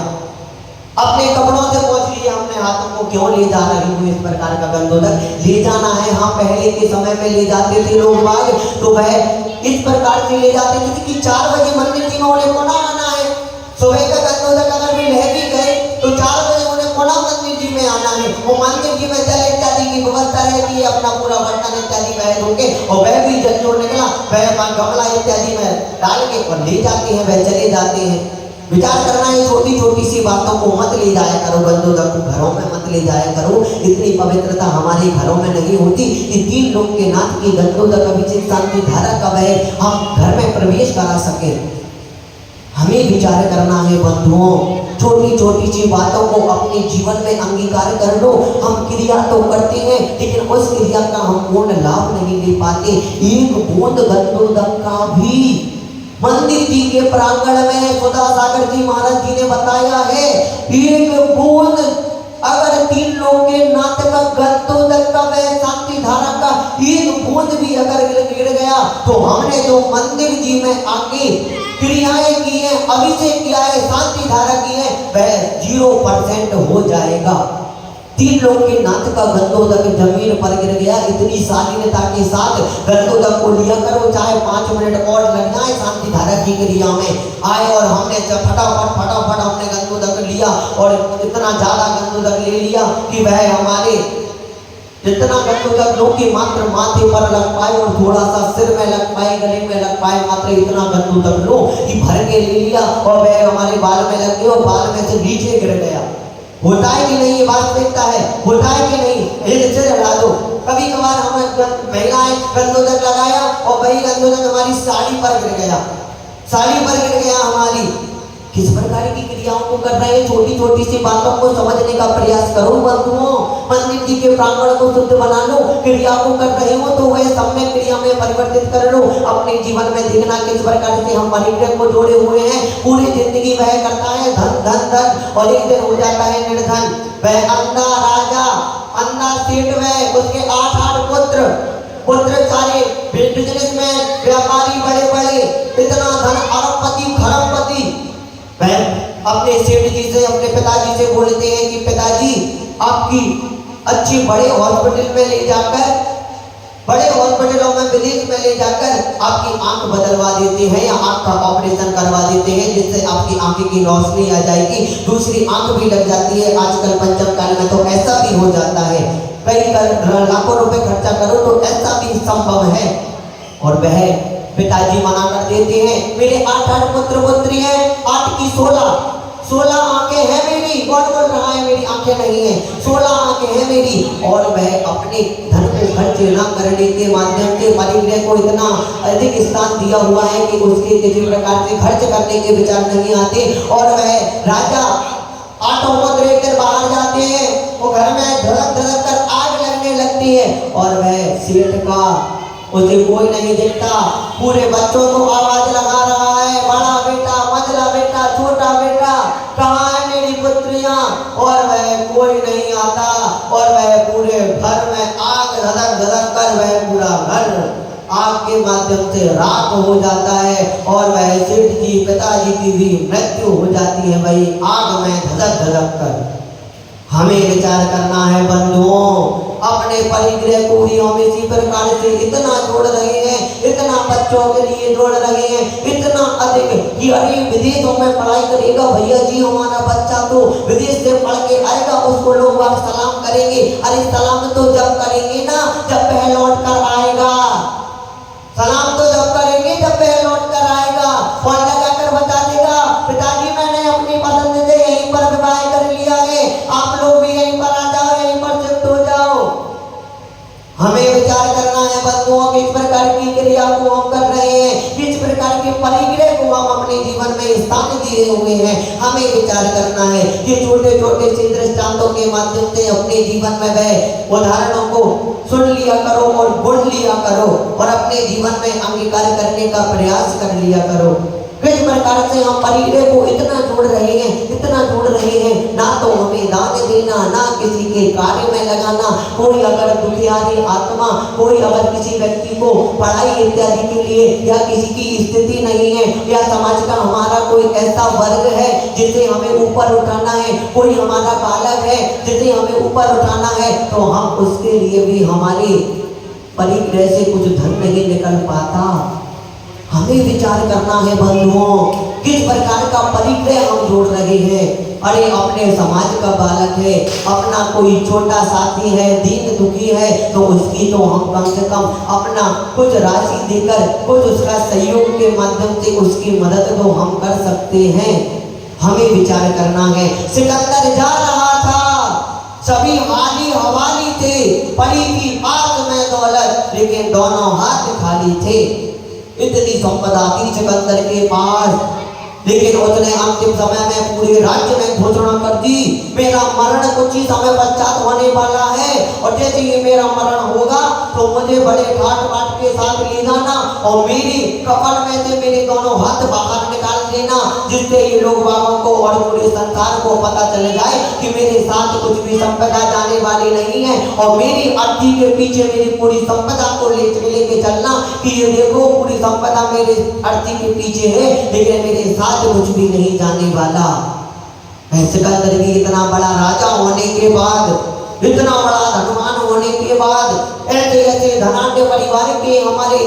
अपने कपड़ों से पोंछ लिया हमने हाथों को। क्यों ले जा रही हूँ इस प्रकार का गंधोदक? ले जाना है। हाँ, पहले के समय में ले जाते थे लोग बाग, तो वह इस प्रकार से ले जाते थे कि 4 बजे मंदिर जी में उन्हें पुनः आना है। सुबह का गंधोदक अगर भी लह भी गए तो 4 बजे उन्हें पुनः मंदिर जी में आना है। वो मंदिर जी में जल इत्यादि की व्यवस्था रहती है, अपना पूरा बर्तन इत्यादि बह धोके, और वह भी जल जो निकला वह गमला इत्यादि में डाल के और ले जाते हैं, वह चले जाते हैं। विचार करना है, छोटी छोटी सी बातों को मत ले जाया करो, गंधोदक को घरों में मत ले जाया करो। इतनी पवित्रता हमारे घरों में नहीं होती कि 3 लोग के नाथ की गंधोदक अभिषेक शांति धारा का वह हम घर में प्रवेश करा सके। हमें विचार करना है बंधुओं, छोटी छोटी सी बातों को अपने जीवन में अंगीकार कर लो। हम क्रिया तो करते हैं, लेकिन उस क्रिया का हम पूर्ण लाभ नहीं ले पाते। 1 बूंद गंधोदक का भी मंदिर जी के प्रांगण में सुधा सागर जी महाराज जी ने बताया है, 1 बूंद अगर 3 लोग के नाथ का गंधोदक का वह शांति धारा का 1 बूंद भी अगर गिर गया तो हमने जो मंदिर जी में आके क्रियाएं की है, अभिषेक किया है, शांति धारा की है, वह 0% हो जाएगा। 3 लोग के नाथ का गंधोदक जमीन पर गिर गया। इतनी शालीनता के साथ गंधोदक को लिया करो, चाहे 5 मिनट और लग जाए शांति धारा की क्रिया में आए। और हमने जब फटाफट हमने गंधोदक लिया और इतना ज्यादा गंधोदक ले लिया कि वह हमारे जितना गंधोदक लोग की मात्र माथे पर लग पाए और थोड़ा सा सिर में लग पाए, गले में लग पाए, मात्र इतना गंधोदक लो कि भर के ले लिया और वह हमारे बाल में लग गया और बाल में से नीचे गिर गया। होता है कि नहीं? ये वास्तविकता है। होता है कि नहीं? एक से लगा दो। कभी कभार हम महिलाएं गंधोदक लगाया और वही गंधोदक हमारी साड़ी पर गिर गया, साड़ी पर गिर गया हमारी। किस प्रकार की क्रियाओं को कर रहे हैं? छोटी छोटी सी बातों को समझने का प्रयास करो बंधुओं। मंदिर जी के प्रांगण को शुद्ध बना लो। क्रिया को कर रहे हो तो वह सम्यक क्रिया में परिवर्तित कर लो। अपने जीवन में देखना किस प्रकार से हम परिग्रह को जोड़े हुए हैं। पूरी जिंदगी वह करता है धन धन धन, और एक दिन हो जाता है निर्धन। वह अंधा राजा, अंधा सेठ, वह उसके 8 पुत्र सारे बिजनेसमैन, व्यापारी, बड़े बड़े, इतना धन, अरबपति, खरबपति। वह अपने सेठ जी से, अपने पिताजी से बोलते हैं कि पिताजी आपकी अच्छी बड़े हॉस्पिटल में ले जाकर, बड़े हॉस्पिटलों में विदेश में ले जाकर आपकी आंख बदलवा देते हैं या आंख का ऑपरेशन करवा देते हैं, जिससे आपकी आंख की रोशनी आ जाएगी, दूसरी आंख भी लग जाती है। आजकल पंचम काल में तो ऐसा भी हो जाता है। कई लाखों रुपए खर्चा करो तो ऐसा भी संभव है। और वह पिताजी मना कर देते हैं। मेरे 8 पुत्र पुत्री हैं, 8 की 16 16 आंखें हैं मेरी, कौन बोल रहा है मेरी आंखें नहीं है, 16 आंखें हैं मेरी, और वह अपने धन को खर्च न करने के माध्यम से परिग्रह को इतना अधिक स्थान दिया हुआ है कि उसके किसी प्रकार से खर्च करने के विचार नहीं आते। और वह राजा 8 पद लेकर बाहर जाते हैं, वो घर में धड़क धड़क कर आग लगने लगती है, और वह सेठ का उसे कोई नहीं देखता, पूरे बच्चों को आवाज लगा रहा है, बड़ा बेटा, मझला बेटा, छोटा बेटा, कहाँ है मेरी पुत्रियां, और वह कोई नहीं आता, और वह पूरे घर में आग धधक धधक कर वह पूरा घर आग के माध्यम से राख हो जाता है, और वह सेठ जी पिताजी की भी मृत्यु हो जाती है भाई आग में धधक धधक कर। हमें विचार करना है बंधुओं, अपने परिग्रह को ही हम इसी प्रकार से इतना जोड़ रहे हैं, इतना बच्चों के लिए जोड़ रहे हैं, इतना अधिक कि अरे विदेशों में पढ़ाई करेगा भैया जी हमारा बच्चा तो विदेश से पढ़ के आएगा, उसको लोग वह सलाम करेंगे, अरे सलाम तो जब करेंगे ना जब वह लौट कर आएगा, सलाम तो जब करेंगे जब वह लौट कर आएगा, फोन लगाकर बता देगा पिताजी मैंने अपनी पसंद से यहीं पर विवाह कर लिया है, आप लोग भी यहीं पर आ जाओ, यहीं पर शिफ्ट हो जाओ। हमें विचार करना है बंधुओं, किस प्रकार की क्रिया को हम कर रहे हैं, किस प्रकार के परिग्रह को हम अपने जीवन में स्थान दिए हुए हैं। हमें विचार करना है कि छोटे छोटे से दृष्टांतों के माध्यम से अपने जीवन में वह उदाहरणों को सुन लिया करो और गुण लिया करो, और अपने जीवन में अंगीकार करने का प्रयास कर लिया करो। किस प्रकार से हम परिग्रह को इतना जोड़ रहे हैं, इतना जोड़ रहे हैं, ना तो हमें दान देना, ना किसी के कार्य में लगाना। कोई अगर दुखियारी आत्मा, कोई अगर किसी व्यक्ति को पढ़ाई इत्यादि के लिए या किसी की स्थिति नहीं है, या समाज का हमारा कोई ऐसा वर्ग है जिसे हमें ऊपर उठाना है, कोई हमारा बालक है जिसे हमें ऊपर उठाना है, तो हम उसके लिए भी हमारे परिग्रह से कुछ धन नहीं निकल पाता। हमें विचार करना है बंधुओं, किस प्रकार का परिग्रह हम जोड़ रहे हैं। अरे अपने समाज का बालक है, अपना कोई छोटा साथी है, दीन दुखी है, तो उसकी तो हम कम से कम अपना कुछ राशि देकर, कुछ उसका सहयोग के माध्यम से उसकी मदद तो हम कर सकते हैं। हमें विचार करना है। सिकंदर जा रहा था, सभी हाली हवाली थे, पड़ी थी पास में दौलत, लेकिन दोनों हाथ खाली थे। इतनी संपदा थी सिकंदर के पास, लेकिन उसने अंतिम समय में पूरे राज्य में घोषणा कर दी, मेरा मरण कुछ ही समय पश्चात होने वाला है, और जैसे ही मेरा मरण होगा तो मुझे बड़े ठाट बाट के साथ ले जाना, और मेरी कफन में से मेरे दोनों हाथ बाहर निकाल देना, जिससे ये लोग बाबों को और पूरे संसार को पता चल जाए कि मेरे साथ कुछ भी संपदा जाने वाली नहीं है, और मेरी अर्थी के पीछे मेरी पूरी संपदा को लेके चलना कि ये देखो पूरी संपदा मेरे अर्थी के पीछे है, लेकिन मेरे साथ कुछ भी नहीं जाने वाला। सिकंदर भी इतना बड़ा राजा होने के बाद, इतना बड़ा धनवान होने के बाद, ऐसे ऐसे धनाढ्य परिवार के हमारे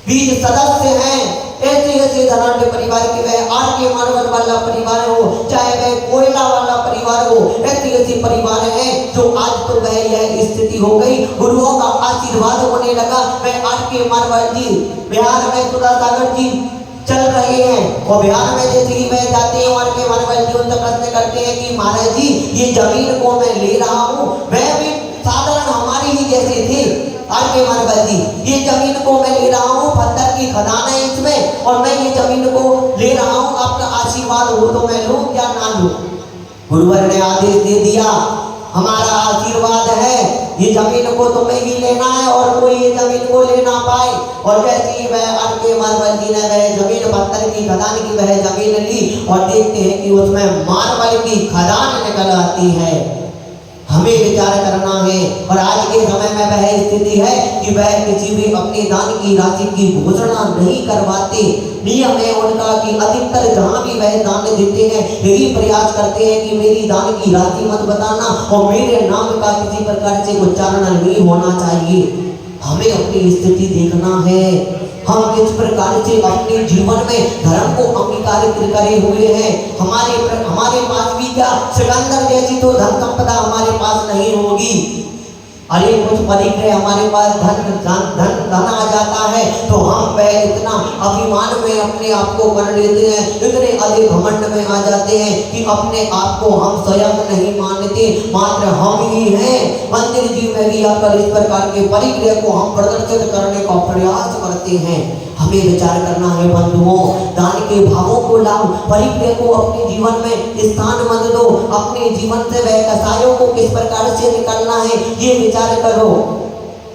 20 सदस्य हैं, ऐसे ऐसे धनाढ्य परिवार के वह आर.के. मारवाड़ वाला परिवार हो, चाहे वह कोयला वाला परिवार हो, ऐसे ऐसे परिवार हैं जो आज तो वह यह स्थिति हो गई, गुरुओं का आशीर्वाद होने लगा। वह आर.के. मारवाड़ जी बिहार में सुधासागर जी चल रहे हैं, और बिहार में जैसे ही वह जाते हैं और के मारवाड़ जी उनसे प्रश्न करते हैं कि महाराज जी ये जमीन को मैं ले रहा हूँ, वह भी साधारण हमारी ही जैसे थे। आर.के. मारवाड़ जी ये जमीन को मैं ले रहा हूँ, पत्थर की खदान है इसमें, और मैं ये जमीन को ले रहा हूँ, आपका आशीर्वाद हो तो मैं लूँ या ना लूँ। गुरुवर ने आदेश दे दिया, हमारा आशीर्वाद है, ये जमीन को तुम्हें ही लेना है और कोई ये जमीन को ले ना पाए। और वैसे ही वह आर.के. मारवाड़ जी ने वह जमीन पत्थर की खदान की वह जमीन ली, और देखते हैं कि उसमें मार्बल की खदान निकल आती है। हमें विचार करना है, और आज के समय में वह स्थिति है कि वह किसी भी अपने दान की राशि की घोषणा नहीं करवाते। नियम है उनका कि अधिकतर जहाँ भी वह दान देते हैं यही प्रयास करते हैं कि मेरी दान की राशि मत बताना, और मेरे नाम का किसी प्रकार से उच्चारण नहीं होना चाहिए। हमें अपनी स्थिति देखना है, हम किस प्रकार से अपने जीवन में धर्म को अंगीकार करे हुए हैं। हमारे पास भी क्या सिकंदर जैसी तो धन संपदा हमारे पास नहीं होगी, अरे कुछ परिग्रह हमारे पास धन धन धन धन आ जाता है तो हम वह इतना अभिमान में अपने आप को कर लेते हैं, इतने अधिक घमंड में आ जाते हैं कि अपने आप को हम स्वयं नहीं मानते, मात्र हम ही हैं। मंदिर जी में भी आकर इस प्रकार के परिग्रह को हम प्रदर्शित करने का प्रयास करते हैं। हमें विचार करना है बंधुओं, दान के भावों को लाओ, परिग्रह को अपने जीवन में स्थान मत दो, अपने जीवन से वह कसायों को किस प्रकार से निकालना है ये विचार करो।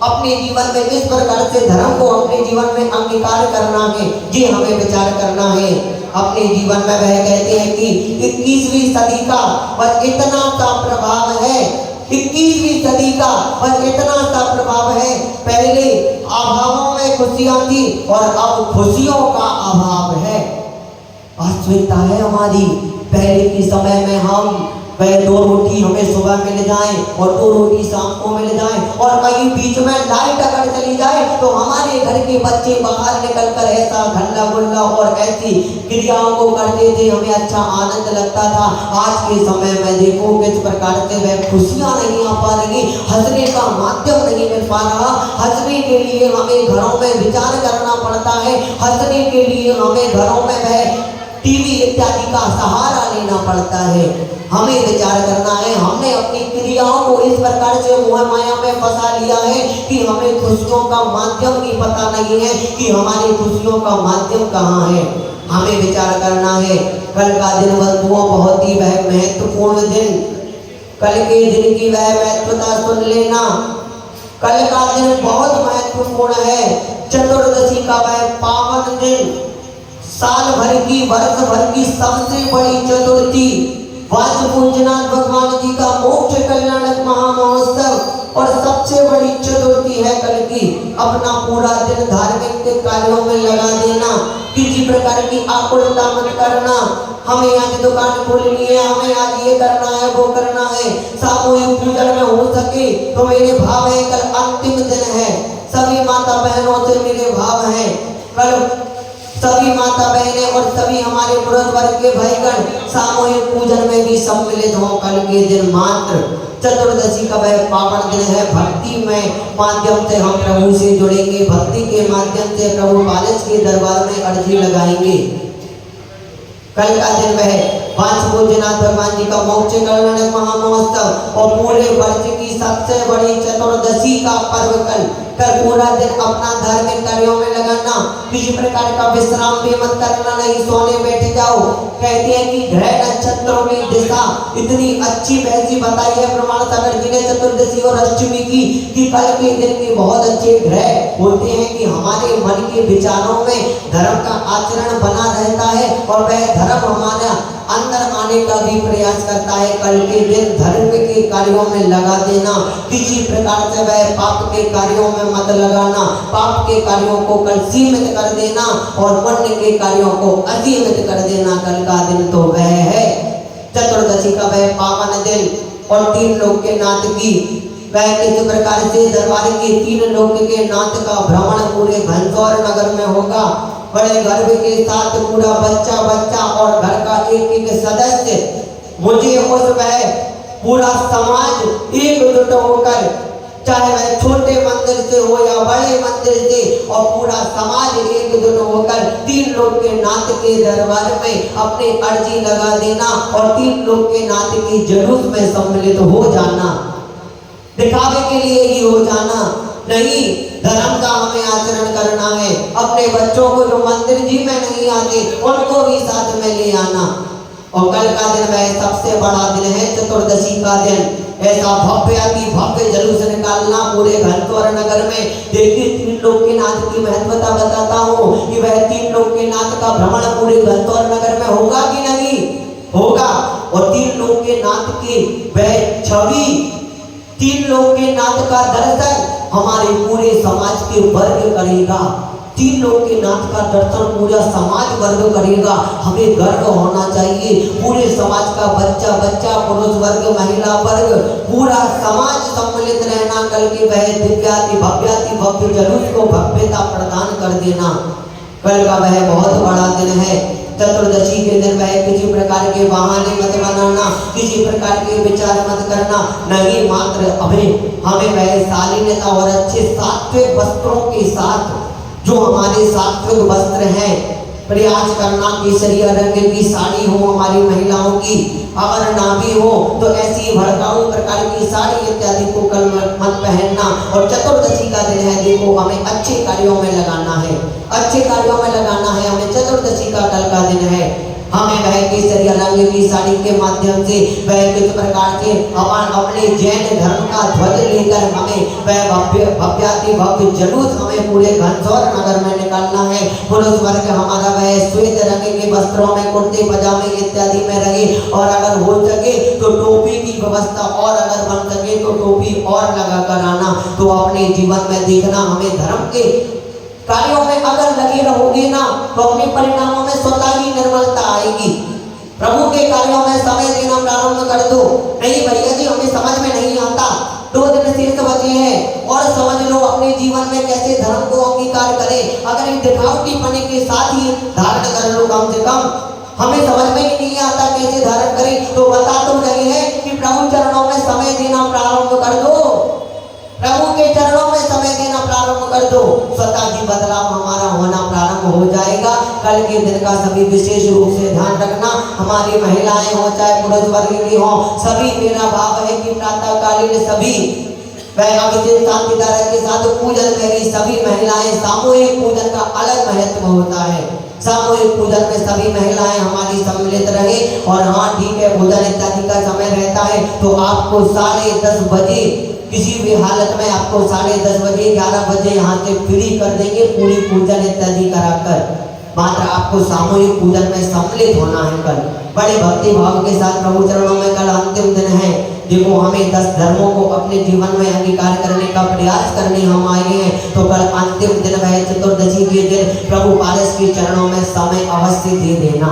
अपने जीवन में किस प्रकार से धर्म को अपने जीवन में अंगीकार करना है ये हमें विचार करना है। अपने जीवन में वह कहते हैं कि 21वीं सदी का बस इतना सा प्रभाव है, 21वीं सदी का बस इतना सा प्रभाव है। पहले अभावों में खुशियां थी और अब खुशियों का अभाव है। वास्तविकता है हमारी, पहले के समय में हम वह 2 रोटी हमें सुबह मिल जाए और 2 रोटी शाम को मिल जाए और कहीं बीच में लाइट अगर चली जाए तो हमारे घर के बच्चे बाहर निकल कर ऐसा हल्ला गुल्ला और ऐसी क्रियाओं को करते थे, हमें अच्छा आनंद लगता था। आज के समय में देखो किस प्रकार से वह खुशियां नहीं आ पा रही, हंसने का माध्यम नहीं मिल पा रहा। हंसने के लिए हमें घरों में विचार करना पड़ता है, हंसने के लिए हमें घरों में वह टीवी इत्यादि का सहारा लेना पड़ता है। हमें विचार करना है, हमने अपनी क्रियाओं को इस प्रकार से मोह माया में फंसा लिया है कि हमें खुशियों का माध्यम ही पता नहीं है कि हमारी खुशियों का माध्यम कहाँ है। हमें विचार करना है, कल का दिन बंधुओं बहुत ही वह महत्वपूर्ण दिन, कल के दिन की वह महत्वता सुन लेना। कल का दिन बहुत महत्वपूर्ण है, चतुर्दशी का वह पावन दिन, साल भर की वर्ष भर की सबसे बड़ी चतुर्थी, वाच पूजनाथ भगवान जी का मोक्ष कल्याणक महामहोत्सव और सबसे बड़ी चतुर्थी है कल की। अपना पूरा दिन धार्मिक कार्यों में लगा देना, किसी प्रकार की आकुलता मत करना। हमें आज दुकान खोलनी है, हमें आज ये करना है वो करना है, सामूहिक पूजन में हो सके तो मेरे भाव है कल अंतिम दिन है। सभी माता बहनों से मेरे भाव है, कल सभी माता बहनें और सभी हमारे पुरुष वर्ग के भाईगण सामूहिक पूजन में भी सम्मिलित हों। कल के दिन मात्र चतुर्दशी का वह पावन दिन है, भक्ति में माध्यम से हम प्रभु से जुड़ेंगे, भक्ति के माध्यम से प्रभु पालस के दरबार में अर्जी लगाएंगे। कल का दिन वह पांच पूजनाथ भगवान जी का मोक्ष कल्याणक महामहोत्सव और पूरे वर्ष की सबसे बड़ी चतुर्दशी का पर्व कल पूरा दिन अपना धार्मिक कार्यों में लगाना, किसी प्रकार का विश्राम भी मत करना, नहीं सोने बैठ जाओ। कहते हैं कि ग्रह नक्षत्रों की दिशा इतनी अच्छी वैसी बताई है प्रमाण सागर जी ने चतुर्दशी और अष्टमी की कि कल के दिन के बहुत अच्छे ग्रह होते हैं कि हमारे मन के विचारों में धर्म का आचरण बना रहता है और वह धर्म हमारा अंदर आने का भी प्रयास करता है। कल के दिन धर्म के कार्यों में लगा देना, किसी प्रकार से वह पाप के कार्यों में मत लगाना, पाप के कार्यों को कल सीमित कर देना और पुण्य के कार्यों को असीमित कर देना। कल का दिन तो वह है चतुर्दशी का वह पावन दिन और 3 लोक के नाथ की वह किस प्रकार से दरबार के 3 लोक के नाथ का भ्रमण पूरे घनसौर नगर में होगा। बड़े गर्व के साथ पूरा बच्चा बच्चा और घर का एक एक सदस्य, मुझे उस वह पूरा समाज एकजुट होकर, चाहे वह छोटे मंदिर से हो या बड़े मंदिर से, और पूरा समाज एकजुट होकर 3 लोक के नाथ के दरबार में अपनी अर्जी लगा देना और 3 लोक के नाथ के जुलूस में सम्मिलित हो जाना। दिखावे के लिए ही हो जाना नहीं, धर्म का हमें आचरण करना है। अपने बच्चों को जो मंदिर जी में नहीं आते उनको भी साथ में ले आना। और कल का दिन वह सबसे बड़ा दिन है चतुर्दशी का दिन। ऐसा भव्य अति भव्य जुलूस निकालना पूरे घनसौर नगर में। देखिए 3 लोक के नाथ की महत्वता बताता हूँ कि वह 3 लोक के नाथ का भ्रमण पूरे घनसौर नगर में होगा कि नहीं होगा। और 3 लोक के नाथ की वह छवि, 3 लोक के नाथ का दर्शन हमारे पूरे समाज के वर्ग करेगा। 3 लोक के नाथ का दर्शन पूरा समाज वर्ग करेगा। हमें गर्व होना चाहिए, पूरे समाज का बच्चा बच्चा, पुरुष वर्ग, महिला वर्ग, पूरा समाज सम्मिलित रहना। कल के वह दिव्याति भव्य जुलूस को भव्यता प्रदान कर देना। कल का वह बहुत बड़ा दिन है चतुर्दशी के दिन वह किसी प्रकार के बहाने मत बनाना, किसी प्रकार के विचार मत करना, नहीं मात्र हमें वह शालीनता और अच्छे सात्विक वस्त्रों के साथ जो हमारे सात्विक वस्त्र हैं प्रयास करना। केसरिया रंग की साड़ी हो हमारी महिलाओं की, अगर ना भी हो तो ऐसी भड़काऊ प्रकार की साड़ी इत्यादि को कल मत पहनना। और चतुर्दशी का दिन है, देखो हमें अच्छे कार्यों में लगाना है, अच्छे कार्यों में लगाना है हमें। चतुर्दशी का कल का दिन है, हमें वह केसरिया रंग की साड़ी के माध्यम से वह किस प्रकार से अपने जैन धर्म का ध्वज लेकर हमें वह भव्याति भव्य जुलूस हमें पूरे घनसौर नगर में निकालना है। पुरुष वर्ग हमारा वह श्वेत रंग के वस्त्रों में कुर्ते पजामे इत्यादि में रहे, और अगर हो सके तो टोपी की व्यवस्था, और अगर बन सके तो टोपी और लगा कर आना। तो अपने जीवन में देखना, हमें धर्म के कार्यों में अगर लगे रहोगे ना तो अपने परिणामों में स्वतः ही निर्मलता आएगी। प्रभु के कार्यों में समय देना प्रारंभ कर दो। नहीं भैया जी हमें समझ में नहीं आता, 2 दिन शेष बचे हैं और समझ लो अपने जीवन में कैसे धर्म को अंगीकार करें। अगर एक दिखावटीपने के साथ ही धारण कर लो, कम से कम हमें समझ में ही नहीं आता कैसे धारण करें, तो बता तो रहे हैं कि प्रभु चरणों में समय देना प्रारंभ कर दो, प्रभु के चरणों में समय देना प्रारंभ कर दो, स्वतः ही बदलाव हमारा होना प्रारंभ हो जाएगा। कल के दिन का सभी विशेष रूप से ध्यान रखना, हमारी महिलाएं हो चाहे पुरुष वर्ग की हो, सभी मेरा भाव है कि प्रातःकालीन सभी वह अभिषेक शांति धारा के साथ पूजन में भी सभी महिलाएं, सामूहिक पूजन का अलग महत्व होता है। सामूहिक पूजन में सभी महिलाएं हमारी सम्मिलित रहे। और हाँ ठीक है, भोजन इत्यादि का समय रहता है तो आपको 10:30 बजे, किसी भी हालत में आपको 10:30 बजे 11 बजे यहाँ से फ्री कर देंगे पूरी पूजन इत्यादि कराकर। मात्र आपको सामूहिक पूजन में सम्मिलित होना है। कल बड़े भक्ति भाव के साथ प्रभु चरणों में कल अंतिम दिन है। देखो हमें 10 धर्मों को अपने जीवन में अंगीकार करने का प्रयास करने हम आए हैं, तो कल अंतिम दिन है चतुर्दशी के दिन प्रभु पारस के चरणों में समय अवश्य दे देना।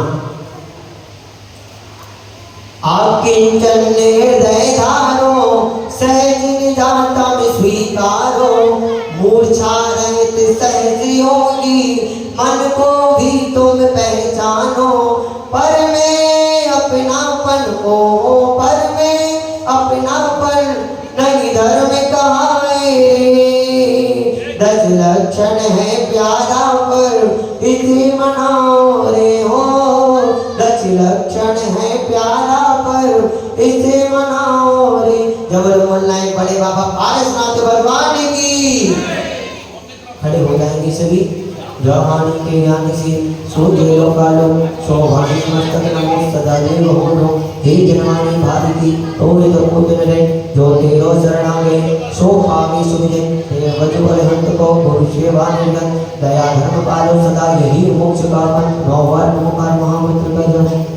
आकिंचन हृदय धारो सहज निजाता में स्वीकारो, मूर्छा रहित सहज योगी मन को भी तुम पहचानो। पर मैं अपनापन को, पर मैं अपनापन नहीं धर्म कहाए। 10 लक्षण है प्यारा पर इसे मनाओ रे हो, 10 लक्षण है प्यारा पर इसे मनाओ रे। जबर मोल्लाए बड़े बाबा पारसनाथ भगवान की। खड़े हो जाएंगे सभी। जहान के ज्ञान से सोधे लो कालो, सौभाग्य मस्तक नमो सदा देव होनो। हे जनवाणी भारती तोरे तो पूजन रे, जो तेरो शरणागे सो पावे सुजन। हे वज्र हंत को गुरु सेवा निरंजन, दया धर्म पालो सदा यही मोक्ष का पन। 9 बार नमोकार महामंत्र का जप।